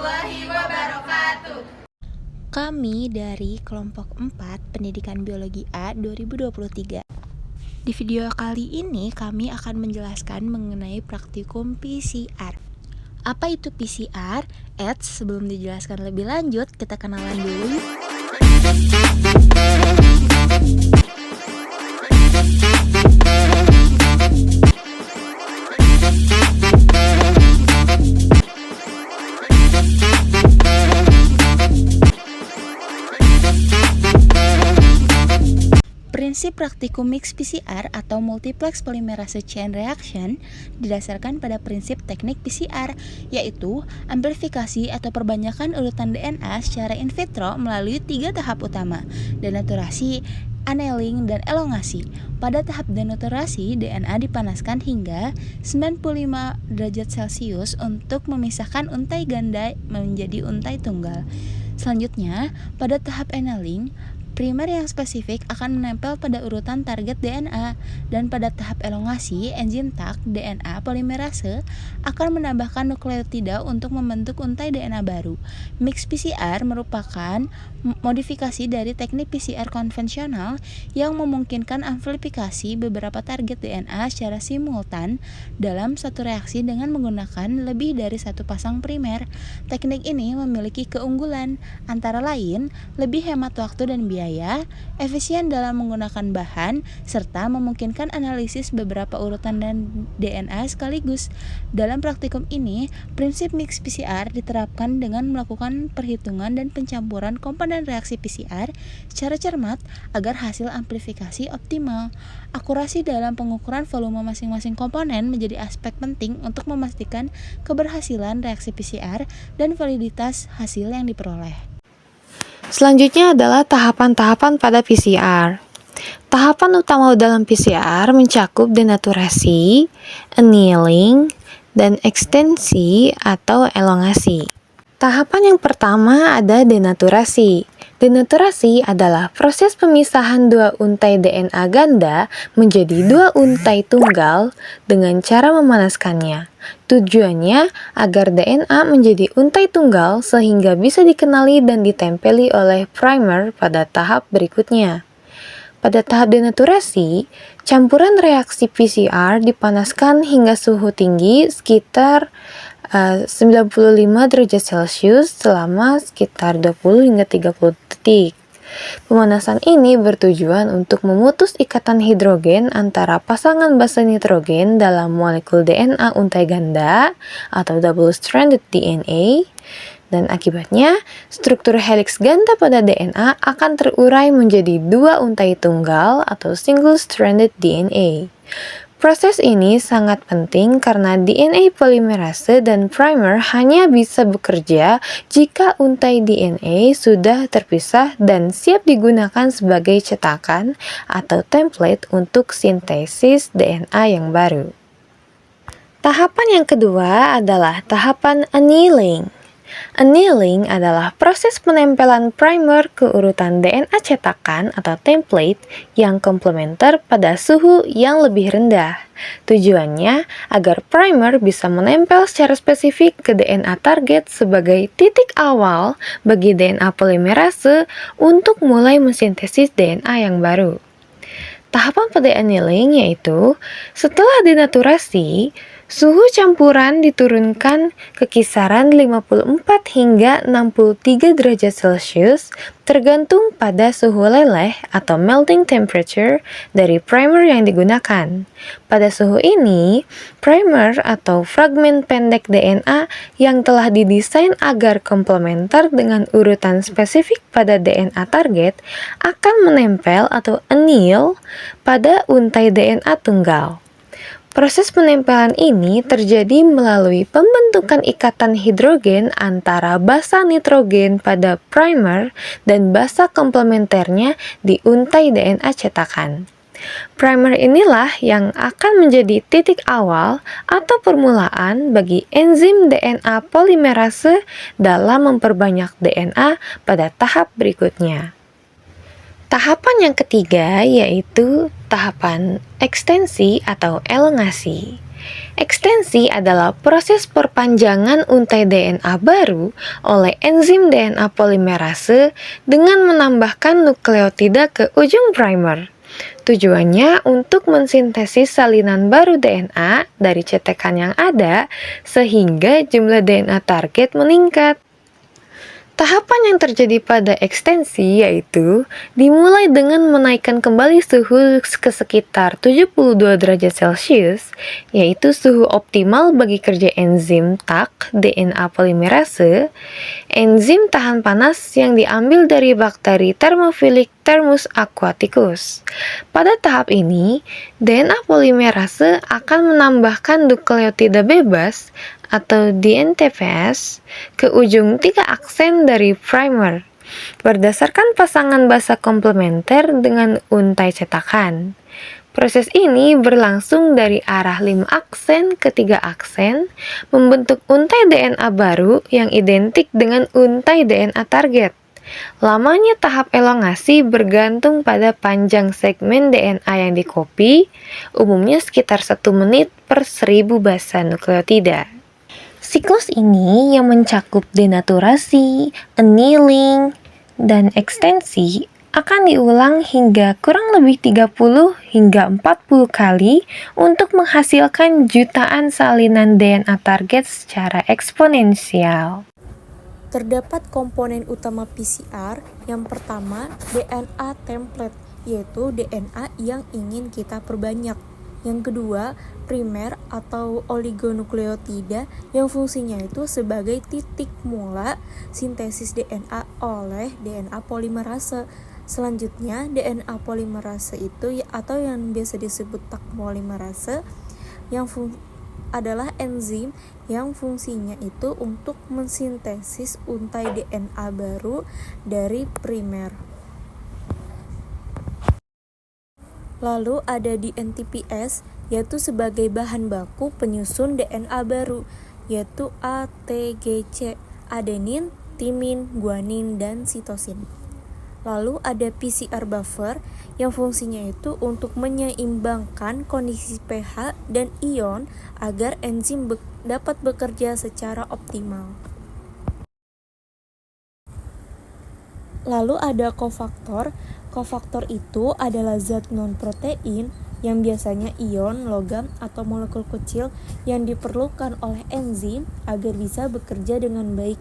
warahmatullahi wabarakatuh. Kami dari kelompok 4 Pendidikan Biologi A 2023. Di video kali ini kami akan menjelaskan mengenai praktikum PCR. Apa itu PCR? Sebelum dijelaskan lebih lanjut, kita kenalan dulu. Prinsip praktikum mix PCR atau multiplex polymerase chain reaction didasarkan pada prinsip teknik PCR, yaitu amplifikasi atau perbanyakan urutan DNA secara in vitro melalui 3 tahap utama: denaturasi, annealing, dan elongasi. Pada tahap denaturasi, DNA dipanaskan hingga 95 derajat Celcius untuk memisahkan untai ganda menjadi untai tunggal. Selanjutnya, pada tahap annealing, primer yang spesifik akan menempel pada urutan target DNA, dan pada tahap elongasi, enzim Taq DNA polimerase akan menambahkan nukleotida untuk membentuk untai DNA baru. Mix PCR merupakan modifikasi dari teknik PCR konvensional yang memungkinkan amplifikasi beberapa target DNA secara simultan dalam satu reaksi dengan menggunakan lebih dari satu pasang primer. Teknik ini memiliki keunggulan antara lain lebih hemat waktu dan biaya, efisien dalam menggunakan bahan, serta memungkinkan analisis beberapa urutan dan DNA sekaligus. Dalam praktikum ini, prinsip mix PCR diterapkan dengan melakukan perhitungan dan pencampuran komponen reaksi PCR secara cermat agar hasil amplifikasi optimal. Akurasi dalam pengukuran volume masing-masing komponen menjadi aspek penting untuk memastikan keberhasilan reaksi PCR dan validitas hasil yang diperoleh. Selanjutnya adalah tahapan-tahapan pada PCR. Tahapan utama dalam PCR mencakup denaturasi, annealing, dan ekstensi atau elongasi. Tahapan yang pertama ada denaturasi. Denaturasi adalah proses pemisahan dua untai DNA ganda menjadi dua untai tunggal dengan cara memanaskannya. Tujuannya agar DNA menjadi untai tunggal sehingga bisa dikenali dan ditempeli oleh primer pada tahap berikutnya. Pada tahap denaturasi, campuran reaksi PCR dipanaskan hingga suhu tinggi sekitar 95 derajat Celcius selama sekitar 20 hingga 30 detik. Pemanasan ini bertujuan untuk memutus ikatan hidrogen antara pasangan basa nitrogen dalam molekul DNA untai ganda atau double-stranded DNA, dan akibatnya struktur helix ganda pada DNA akan terurai menjadi dua untai tunggal atau single-stranded DNA. Proses ini sangat penting karena DNA polimerase dan primer hanya bisa bekerja jika untai DNA sudah terpisah dan siap digunakan sebagai cetakan atau template untuk sintesis DNA yang baru. Tahapan yang kedua adalah tahapan annealing. Annealing adalah proses penempelan primer ke urutan DNA cetakan atau template yang komplementer pada suhu yang lebih rendah. Tujuannya agar primer bisa menempel secara spesifik ke DNA target sebagai titik awal bagi DNA polimerase untuk mulai mensintesis DNA yang baru. Tahapan pada annealing yaitu setelah denaturasi, suhu campuran diturunkan ke kisaran 54 hingga 63 derajat Celcius tergantung pada suhu leleh atau melting temperature dari primer yang digunakan. Pada suhu ini, primer atau fragmen pendek DNA yang telah didesain agar komplementer dengan urutan spesifik pada DNA target akan menempel atau anneal pada untai DNA tunggal. Proses penempelan ini terjadi melalui pembentukan ikatan hidrogen antara basa nitrogen pada primer dan basa komplementernya di untai DNA cetakan. Primer inilah yang akan menjadi titik awal atau permulaan bagi enzim DNA polimerase dalam memperbanyak DNA pada tahap berikutnya. Tahapan yang ketiga yaitu tahapan ekstensi atau elongasi. Ekstensi adalah proses perpanjangan untai DNA baru oleh enzim DNA polimerase dengan menambahkan nukleotida ke ujung primer. Tujuannya untuk mensintesis salinan baru DNA dari cetekan yang ada sehingga jumlah DNA target meningkat. Tahapan yang terjadi pada ekstensi yaitu dimulai dengan menaikkan kembali suhu ke sekitar 72 derajat Celcius, yaitu suhu optimal bagi kerja enzim TAC DNA polimerase, enzim tahan panas yang diambil dari bakteri Thermophilic Thermus aquaticus. Pada tahap ini, DNA polimerase akan menambahkan nukleotida bebas atau DNTPS ke ujung 3 aksen dari primer berdasarkan pasangan basa komplementer dengan untai cetakan. Proses ini berlangsung dari arah 5 aksen ke 3 aksen, membentuk untai DNA baru yang identik dengan untai DNA target. Lamanya tahap elongasi bergantung pada panjang segmen DNA yang dikopi, umumnya sekitar 1 menit per 1000 basa nukleotida. Siklus ini yang mencakup denaturasi, annealing, dan ekstensi akan diulang hingga kurang lebih 30 hingga 40 kali untuk menghasilkan jutaan salinan DNA target secara eksponensial. Terdapat komponen utama PCR. Yang pertama, DNA template, yaitu DNA yang ingin kita perbanyak. Yang kedua, primer atau oligonukleotida yang fungsinya itu sebagai titik mula sintesis DNA oleh DNA polimerase. Selanjutnya, DNA polimerase itu atau yang biasa disebut TAC polimerase yang adalah enzim yang fungsinya itu untuk mensintesis untai DNA baru dari primer. Lalu ada DNTPS, yaitu sebagai bahan baku penyusun DNA baru, yaitu ATGC, adenin, timin, guanin, dan sitosin. Lalu ada PCR buffer yang fungsinya itu untuk menyeimbangkan kondisi pH dan ion agar enzim dapat bekerja secara optimal. Lalu ada kofaktor. Kofaktor itu adalah zat non-protein yang biasanya ion, logam, atau molekul kecil yang diperlukan oleh enzim agar bisa bekerja dengan baik.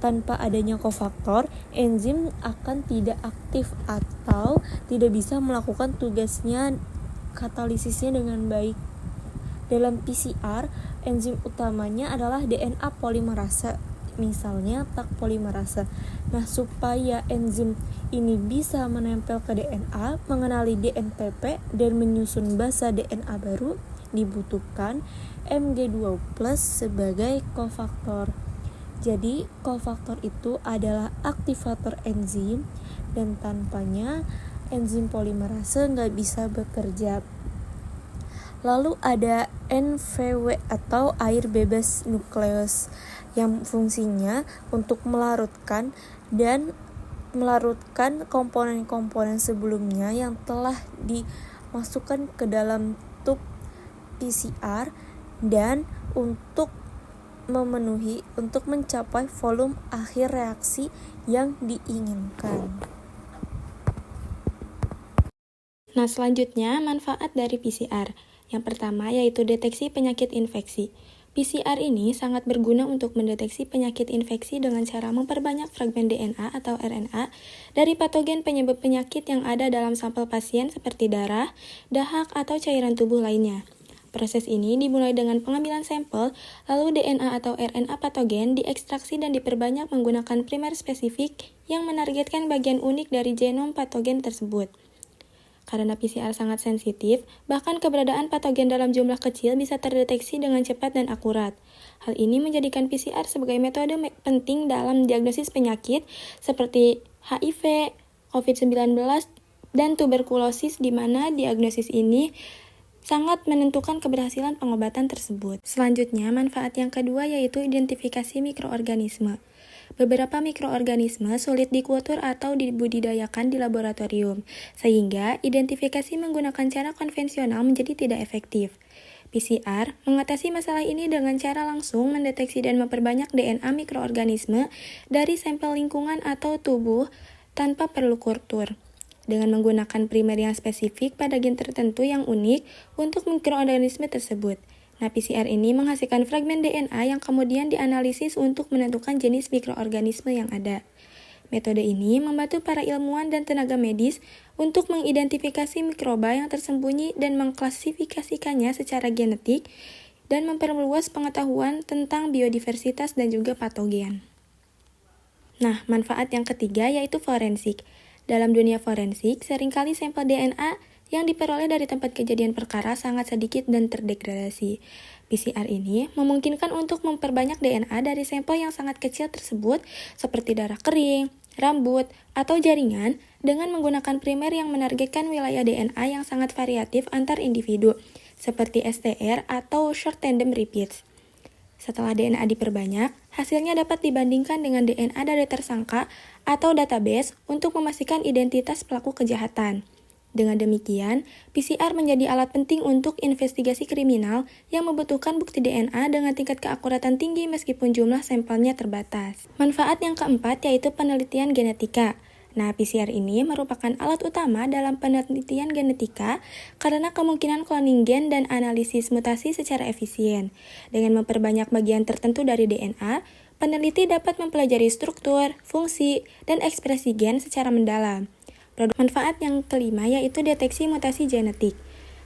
Tanpa adanya kofaktor, enzim akan tidak aktif atau tidak bisa melakukan tugasnya katalisisnya dengan baik. Dalam PCR, enzim utamanya adalah DNA polimerase, misalnya TAC polimerase. Nah, supaya enzim ini bisa menempel ke DNA, mengenali DNTP, dan menyusun basa DNA baru, dibutuhkan Mg2+ sebagai kofaktor. Jadi, kofaktor itu adalah aktivator enzim, dan tanpanya enzim polimerase nggak bisa bekerja. Lalu ada NVW atau air bebas nukleus yang fungsinya untuk melarutkan komponen-komponen sebelumnya yang telah dimasukkan ke dalam tub PCR dan untuk mencapai volume akhir reaksi yang diinginkan. Nah, selanjutnya manfaat dari PCR. Yang pertama yaitu deteksi penyakit infeksi. PCR ini sangat berguna untuk mendeteksi penyakit infeksi dengan cara memperbanyak fragmen DNA atau RNA dari patogen penyebab penyakit yang ada dalam sampel pasien seperti darah, dahak, atau cairan tubuh lainnya. Proses ini dimulai dengan pengambilan sampel, lalu DNA atau RNA patogen diekstraksi dan diperbanyak menggunakan primer spesifik yang menargetkan bagian unik dari genom patogen tersebut. Karena PCR sangat sensitif, bahkan keberadaan patogen dalam jumlah kecil bisa terdeteksi dengan cepat dan akurat. Hal ini menjadikan PCR sebagai metode penting dalam diagnosis penyakit seperti HIV, COVID-19, dan tuberkulosis, di mana diagnosis ini sangat menentukan keberhasilan pengobatan tersebut. Selanjutnya, manfaat yang kedua yaitu identifikasi mikroorganisme. Beberapa mikroorganisme sulit dikultur atau dibudidayakan di laboratorium, sehingga identifikasi menggunakan cara konvensional menjadi tidak efektif. PCR mengatasi masalah ini dengan cara langsung mendeteksi dan memperbanyak DNA mikroorganisme dari sampel lingkungan atau tubuh tanpa perlu kultur, dengan menggunakan primer yang spesifik pada gen tertentu yang unik untuk mikroorganisme tersebut. Nah, PCR ini menghasilkan fragmen DNA yang kemudian dianalisis untuk menentukan jenis mikroorganisme yang ada. Metode ini membantu para ilmuwan dan tenaga medis untuk mengidentifikasi mikroba yang tersembunyi dan mengklasifikasikannya secara genetik dan memperluas pengetahuan tentang biodiversitas dan juga patogen. Nah, manfaat yang ketiga yaitu forensik. Dalam dunia forensik, seringkali sampel DNA yang diperoleh dari tempat kejadian perkara sangat sedikit dan terdegradasi. PCR ini memungkinkan untuk memperbanyak DNA dari sampel yang sangat kecil tersebut seperti darah kering, rambut, atau jaringan dengan menggunakan primer yang menargetkan wilayah DNA yang sangat variatif antar individu seperti STR atau short tandem repeats. Setelah DNA diperbanyak, hasilnya dapat dibandingkan dengan DNA dari tersangka atau database untuk memastikan identitas pelaku kejahatan. Dengan demikian, PCR menjadi alat penting untuk investigasi kriminal yang membutuhkan bukti DNA dengan tingkat keakuratan tinggi meskipun jumlah sampelnya terbatas. Manfaat yang keempat yaitu penelitian genetika. Nah, PCR ini merupakan alat utama dalam penelitian genetika karena kemungkinan cloning gen dan analisis mutasi secara efisien. Dengan memperbanyak bagian tertentu dari DNA, peneliti dapat mempelajari struktur, fungsi, dan ekspresi gen secara mendalam. Manfaat yang kelima yaitu deteksi mutasi genetik.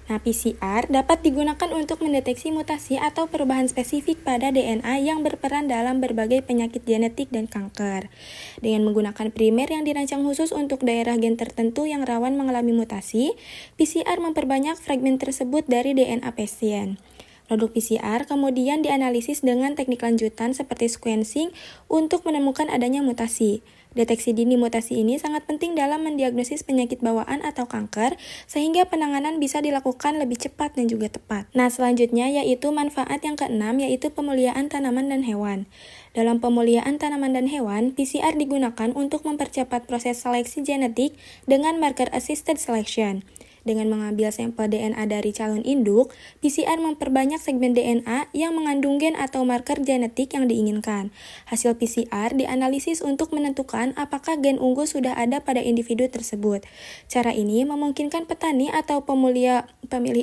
Nah, PCR dapat digunakan untuk mendeteksi mutasi atau perubahan spesifik pada DNA yang berperan dalam berbagai penyakit genetik dan kanker. Dengan menggunakan primer yang dirancang khusus untuk daerah gen tertentu yang rawan mengalami mutasi, PCR memperbanyak fragmen tersebut dari DNA pasien. Produk PCR kemudian dianalisis dengan teknik lanjutan seperti sequencing untuk menemukan adanya mutasi. Deteksi dini mutasi ini sangat penting dalam mendiagnosis penyakit bawaan atau kanker, sehingga penanganan bisa dilakukan lebih cepat dan juga tepat. Nah, selanjutnya yaitu manfaat yang keenam, yaitu pemuliaan tanaman dan hewan. Dalam pemuliaan tanaman dan hewan, PCR digunakan untuk mempercepat proses seleksi genetik dengan marker assisted selection. Dengan mengambil sampel DNA dari calon induk, PCR memperbanyak segmen DNA yang mengandung gen atau marker genetik yang diinginkan. Hasil PCR dianalisis untuk menentukan apakah gen unggul sudah ada pada individu tersebut. Cara ini memungkinkan petani atau pemilih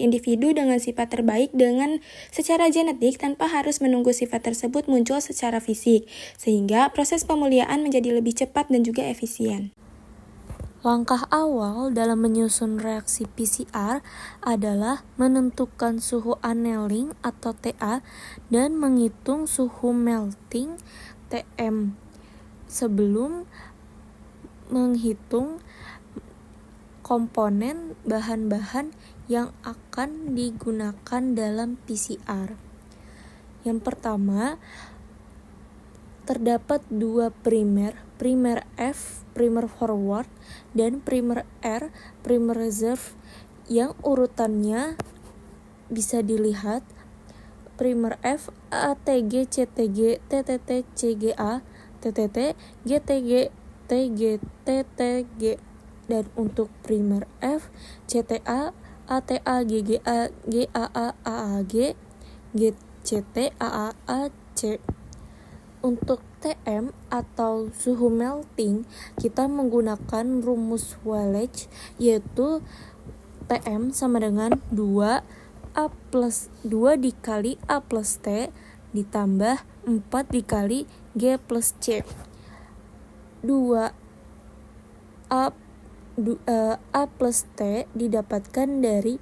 individu dengan sifat terbaik dengan secara genetik tanpa harus menunggu sifat tersebut muncul secara fisik, sehingga proses pemuliaan menjadi lebih cepat dan juga efisien. Langkah awal dalam menyusun reaksi PCR adalah menentukan suhu annealing atau TA dan menghitung suhu melting TM sebelum menghitung komponen bahan-bahan yang akan digunakan dalam PCR. Yang pertama, terdapat dua primer F, primer forward, dan primer R, primer reserve, yang urutannya bisa dilihat: primer F, ATG, CTG, TTT, CGA, TTT, GTG, TGTTG. Dan untuk primer F, CTA, ATA, GGA, GAA, AAG, GCT, AAC. Untuk TM atau suhu melting, kita menggunakan rumus Wallich, yaitu TM sama dengan 2 dikali A plus T ditambah 4 dikali G plus C. 2 A plus T didapatkan dari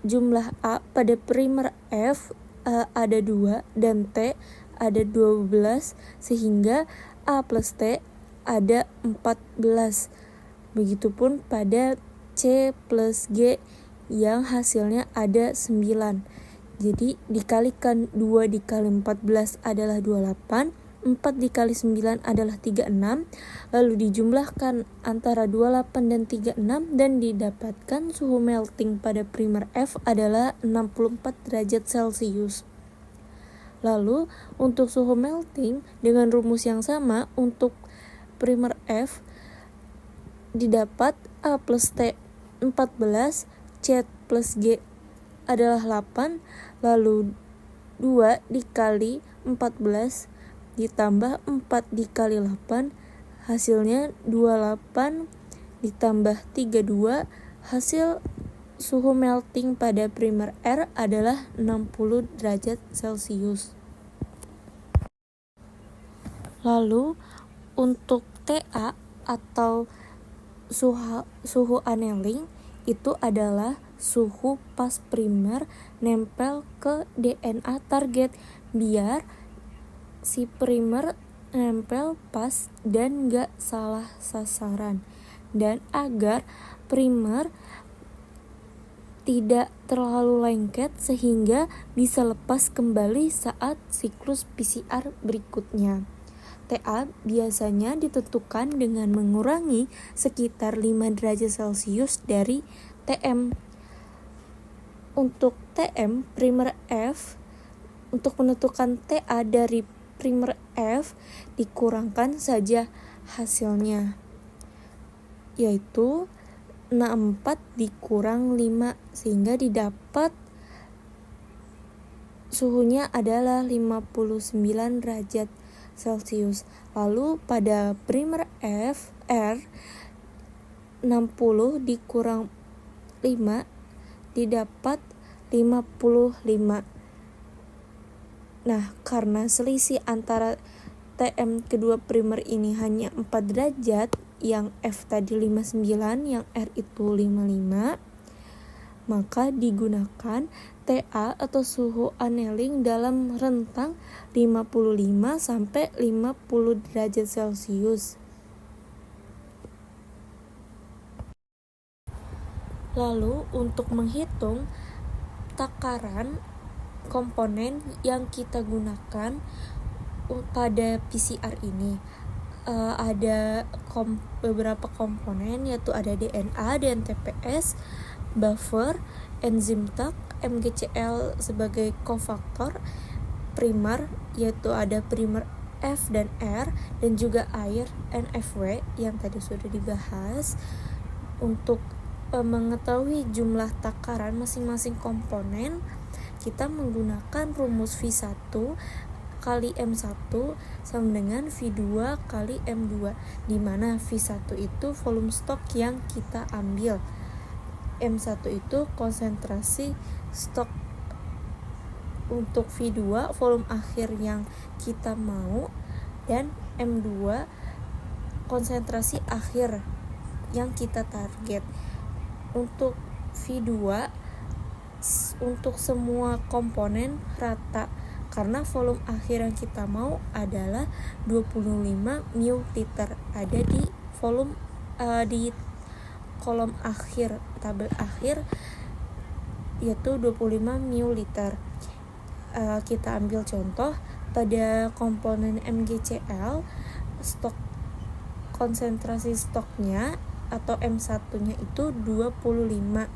jumlah A pada primer F ada 2 dan T ada 12, sehingga A plus T ada 14. Begitupun pada C plus G yang hasilnya ada 9. Jadi dikalikan 2 dikali 14 adalah 28, 4 dikali 9 adalah 36, lalu dijumlahkan antara 28 dan 36 dan didapatkan suhu melting pada primer F adalah 64 derajat Celcius. Lalu untuk suhu melting dengan rumus yang sama, untuk primer F didapat A plus T 14, C plus G adalah 8, lalu 2 dikali 14 ditambah 4 dikali 8, hasilnya 28 ditambah 32, hasil suhu melting pada primer R adalah 60 derajat Celcius. Lalu untuk TA atau suhu annealing itu adalah suhu pas primer nempel ke DNA target biar si primer nempel pas dan gak salah sasaran, dan agar primer tidak terlalu lengket sehingga bisa lepas kembali saat siklus PCR berikutnya. TA biasanya ditentukan dengan mengurangi sekitar 5 derajat Celcius dari TM. Untuk TM primer F, untuk menentukan TA dari primer F dikurangkan saja hasilnya, yaitu 64 dikurang 5 sehingga didapat suhunya adalah 59 derajat Celcius. Lalu pada primer F R 60 dikurang 5 didapat 55. Nah, karena selisih antara TM kedua primer ini hanya 4 derajat, yang F tadi 59, yang R itu 55, maka digunakan TA atau suhu annealing dalam rentang 55 sampai 50 derajat Celcius. Lalu untuk menghitung takaran komponen yang kita gunakan pada PCR ini, ada beberapa komponen, yaitu ada DNA, DNTPS, buffer, enzim TAC, MgCl sebagai kofaktor, primer, yaitu ada primer F dan R, dan juga air NFW yang tadi sudah dibahas. Untuk mengetahui jumlah takaran masing-masing komponen, kita menggunakan rumus V1 kali M1 sama dengan V2 kali M2, di mana V1 itu volume stok yang kita ambil, M1 itu konsentrasi stok. Untuk V2 volume akhir yang kita mau, dan M2 konsentrasi akhir yang kita target. Untuk V2 untuk semua komponen rata, karena volume akhir yang kita mau adalah 25 ml, ada di volume di kolom akhir tabel akhir, yaitu 25 ml. Kita ambil contoh pada komponen MgCl, stok konsentrasi stoknya atau M1-nya itu 25.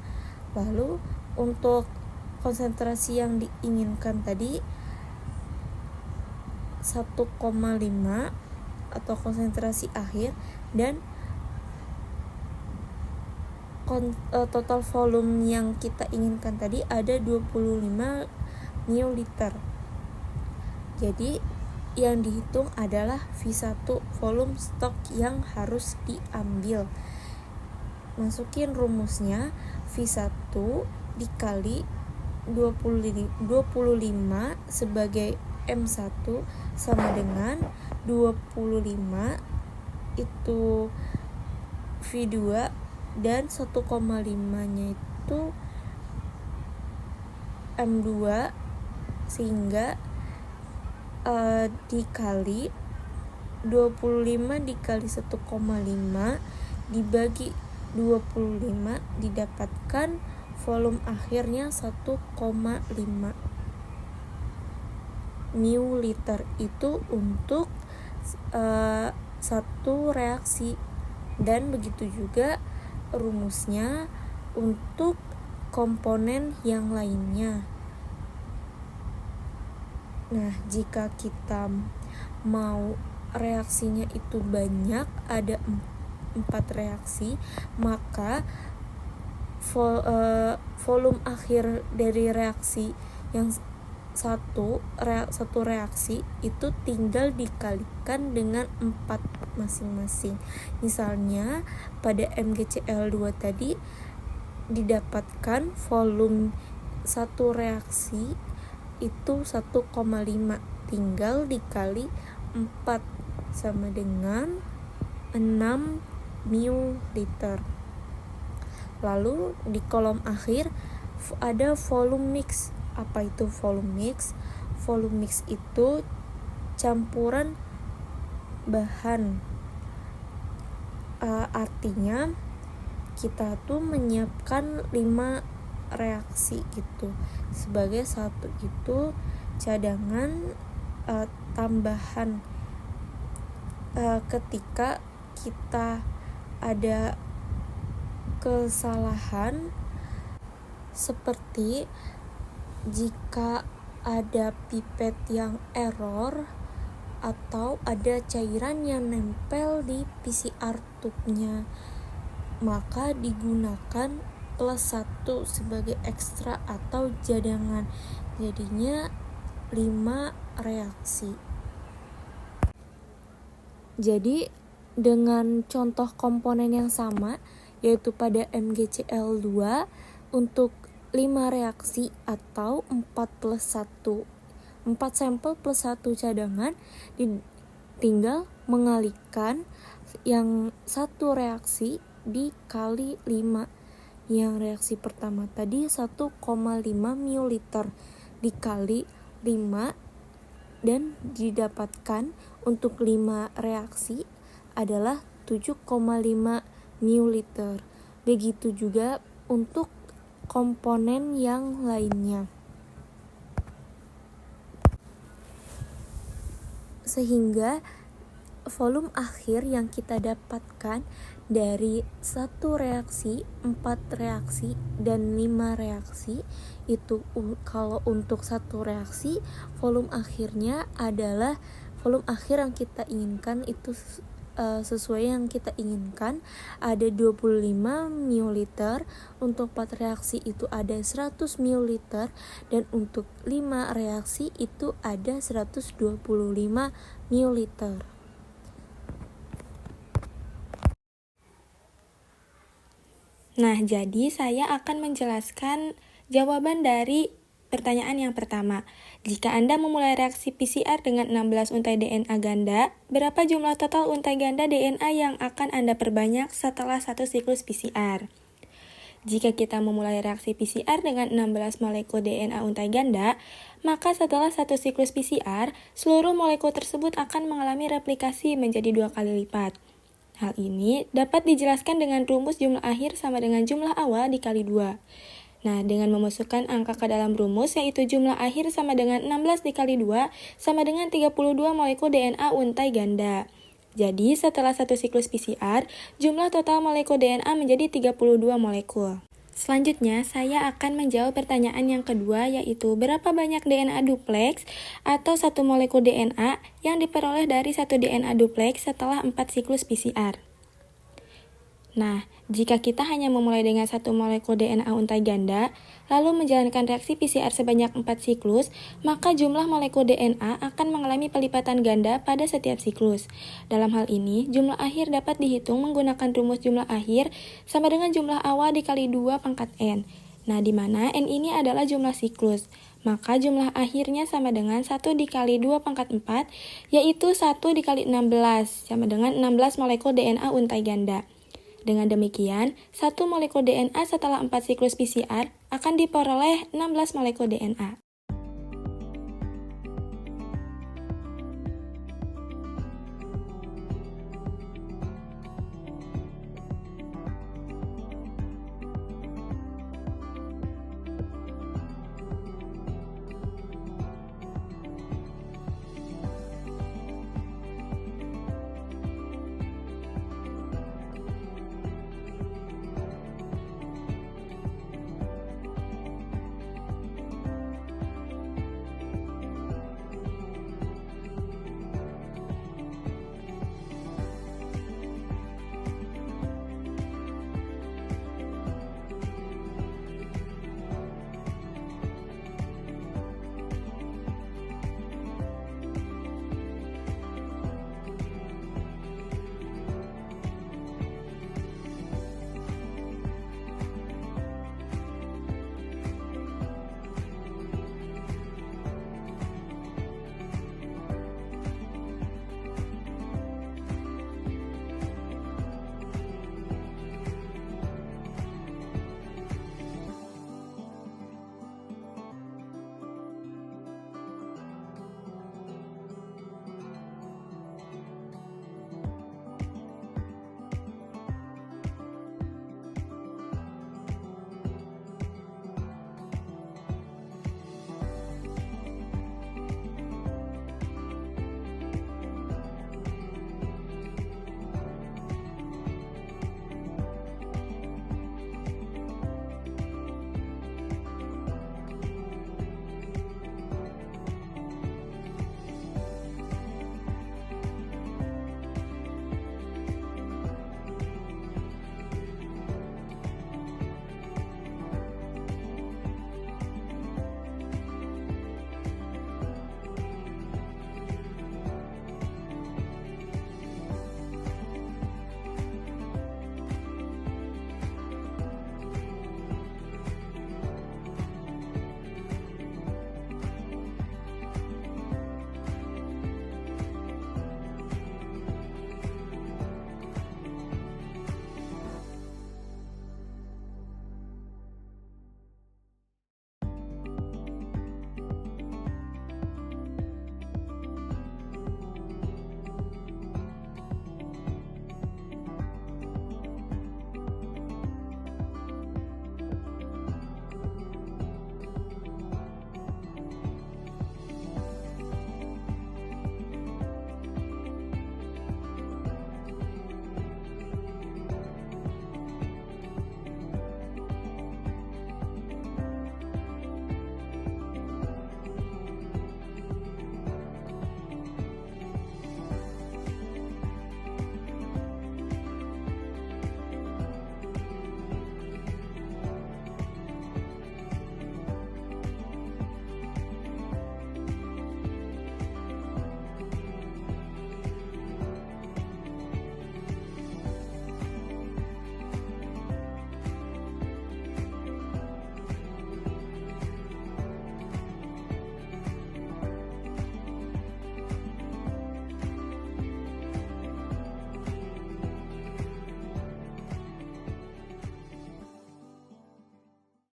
Lalu untuk konsentrasi yang diinginkan tadi 1,5 atau konsentrasi akhir, dan total volume yang kita inginkan tadi ada 25 ml. Jadi yang dihitung adalah V1 volume stok yang harus diambil. Masukin rumusnya, V1 dikali 25 sebagai M1 sama dengan 25 itu V2, dan 1,5-nya itu M2, sehingga dikali 25 dikali 1,5 dibagi 25 didapatkan volume akhirnya 1,5 ml. Itu untuk satu reaksi, dan begitu juga rumusnya untuk komponen yang lainnya. Nah, jika kita mau reaksinya itu banyak, ada 4 reaksi, maka volume akhir dari reaksi yang satu reaksi itu tinggal dikalikan dengan 4 masing-masing. Misalnya pada MgCl2 tadi didapatkan volume satu reaksi itu 1,5, tinggal dikali 4 sama dengan 6 ml. Lalu di kolom akhir ada volume mix. Apa itu volume mix? Volume mix itu campuran bahan. Artinya kita tuh menyiapkan 5 reaksi gitu. Sebagai satu itu cadangan tambahan ketika kita ada kesalahan, seperti jika ada pipet yang error atau ada cairan yang nempel di PCR tubnya, maka digunakan +1 sebagai ekstra atau cadangan. Jadinya 5 reaksi. Jadi dengan contoh komponen yang sama, yaitu pada MgCl2 untuk 5 reaksi atau 4 sampel plus 1 cadangan, tinggal mengalihkan yang satu reaksi dikali 5. Yang reaksi pertama tadi 1,5 ml dikali 5 dan didapatkan untuk 5 reaksi adalah 7,5 ml. Begitu juga untuk komponen yang lainnya. Sehingga volume akhir yang kita dapatkan dari 1 reaksi, 4 reaksi, dan 5 reaksi itu, kalau untuk 1 reaksi volume akhirnya adalah volume akhir yang kita inginkan itu sesuai yang kita inginkan ada 25 ml, untuk 4 reaksi itu ada 100 ml, dan untuk 5 reaksi itu ada 125 ml. Nah, jadi saya akan menjelaskan jawaban dari pertanyaan yang pertama. Jika Anda memulai reaksi PCR dengan 16 untai DNA ganda, berapa jumlah total untai ganda DNA yang akan Anda perbanyak setelah satu siklus PCR? Jika kita memulai reaksi PCR dengan 16 molekul DNA untai ganda, maka setelah satu siklus PCR, seluruh molekul tersebut akan mengalami replikasi menjadi 2 kali lipat. Hal ini dapat dijelaskan dengan rumus jumlah akhir sama dengan jumlah awal dikali 2. Nah, dengan memasukkan angka ke dalam rumus, yaitu jumlah akhir sama dengan 16 dikali 2, sama dengan 32 molekul DNA untai ganda. Jadi, setelah satu siklus PCR, jumlah total molekul DNA menjadi 32 molekul. Selanjutnya, saya akan menjawab pertanyaan yang kedua, yaitu berapa banyak DNA duplex atau satu molekul DNA yang diperoleh dari satu DNA duplex setelah 4 siklus PCR. Nah, jika kita hanya memulai dengan satu molekul DNA untai ganda, lalu menjalankan reaksi PCR sebanyak 4 siklus, maka jumlah molekul DNA akan mengalami pelipatan ganda pada setiap siklus. Dalam hal ini, jumlah akhir dapat dihitung menggunakan rumus jumlah akhir sama dengan jumlah awal dikali 2 pangkat N. Nah, di mana N ini adalah jumlah siklus. Maka jumlah akhirnya sama dengan 1 dikali 2 pangkat 4, yaitu 1 dikali 16, sama dengan 16 molekul DNA untai ganda. Dengan demikian, satu molekul DNA setelah 4 siklus PCR akan diperoleh 16 molekul DNA.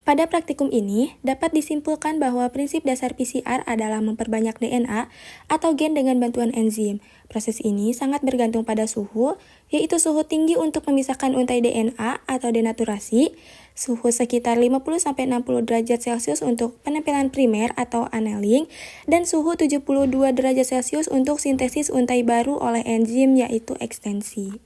Pada praktikum ini, dapat disimpulkan bahwa prinsip dasar PCR adalah memperbanyak DNA atau gen dengan bantuan enzim. Proses ini sangat bergantung pada suhu, yaitu suhu tinggi untuk memisahkan untai DNA atau denaturasi, suhu sekitar 50-60 derajat Celcius untuk penempelan primer atau annealing, dan suhu 72 derajat Celcius untuk sintesis untai baru oleh enzim yaitu ekstensi.